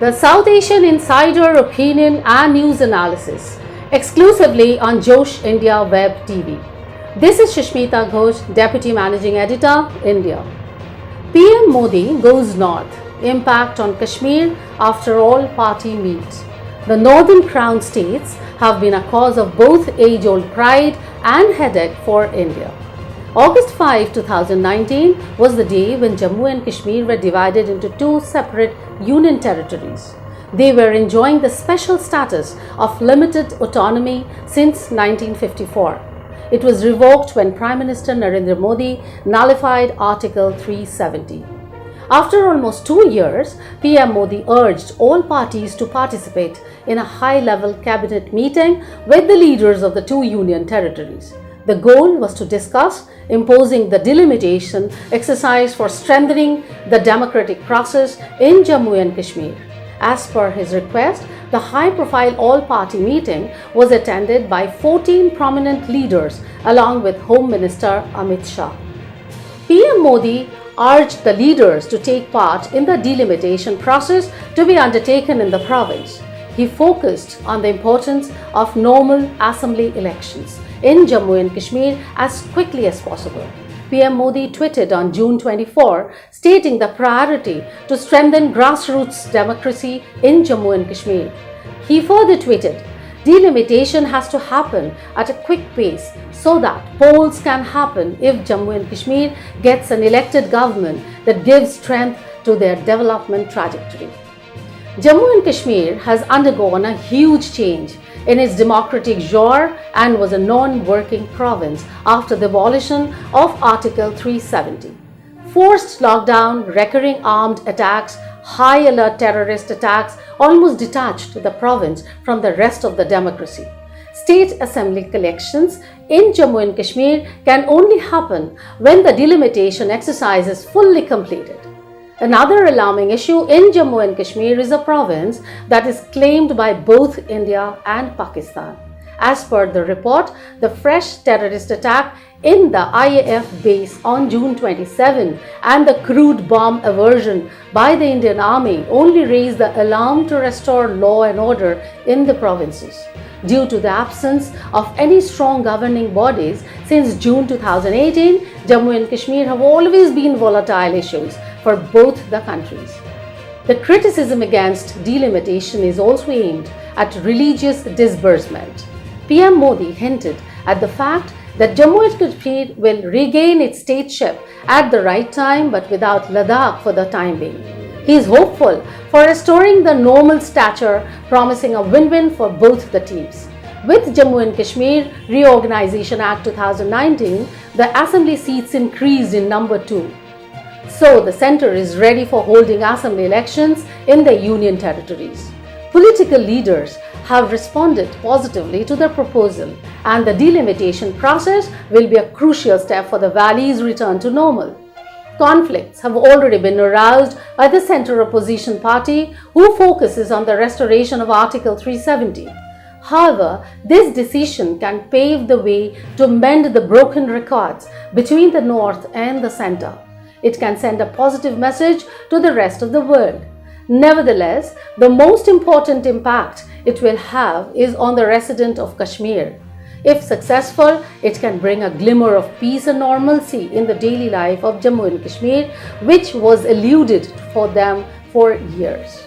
the South Asian Insider Opinion and News Analysis, exclusively on Ghosh India Web TV. This is Susmita Ghosh, Deputy Managing Editor, India. PM Modi goes north. Impact on Kashmir after all party meet. The northern crown states have been a cause of both age-old pride and headache for India. August 5, 2019 was the day when Jammu and Kashmir were divided into two separate union territories. They were enjoying the special status of limited autonomy since 1954. It was revoked when Prime Minister Narendra Modi nullified Article 370. After almost 2 years, PM Modi urged all parties to participate in a high-level cabinet meeting with the leaders of the two union territories. The goal was to discuss imposing the delimitation exercise for strengthening the democratic process in Jammu and Kashmir. As per his request, the high-profile all-party meeting was attended by 14 prominent leaders along with Home Minister Amit Shah. PM Modi urged the leaders to take part in the delimitation process to be undertaken in the province. He focused on the importance of normal assembly elections in Jammu and Kashmir as quickly as possible. PM Modi tweeted on June 24, stating the priority to strengthen grassroots democracy in Jammu and Kashmir. He further tweeted, "Delimitation has to happen at a quick pace so that polls can happen if Jammu and Kashmir gets an elected government that gives strength to their development trajectory." Jammu and Kashmir has undergone a huge change in its democratic genre and was a non-working province after the abolition of Article 370. Forced lockdown, recurring armed attacks, high-alert terrorist attacks almost detached the province from the rest of the democracy. State assembly elections in Jammu and Kashmir can only happen when the delimitation exercise is fully completed. Another alarming issue in Jammu and Kashmir is a province that is claimed by both India and Pakistan. As per the report, the fresh terrorist attack in the IAF base on June 27 and the crude bomb aversion by the Indian Army only raised the alarm to restore law and order in the provinces. Due to the absence of any strong governing bodies since June 2018, Jammu and Kashmir have always been volatile issues for both the countries. The criticism against delimitation is also aimed at religious disbursement. PM Modi hinted at the fact that Jammu and Kashmir will regain its stateship at the right time but without Ladakh for the time being. He is hopeful for restoring the normal stature, promising a win-win for both the teams. With Jammu and Kashmir Reorganization Act 2019, the assembly seats increased in number 2. So the centre is ready for holding assembly elections in the union territories. Political leaders have responded positively to the proposal, and the delimitation process will be a crucial step for the valley's return to normal. Conflicts have already been aroused by the centre opposition party, who focuses on the restoration of Article 370. However, this decision can pave the way to mend the broken records between the north and the centre. It can send a positive message to the rest of the world. Nevertheless, the most important impact it will have is on the resident of Kashmir. If successful, it can bring a glimmer of peace and normalcy in the daily life of Jammu and Kashmir, which was eluded for them for years.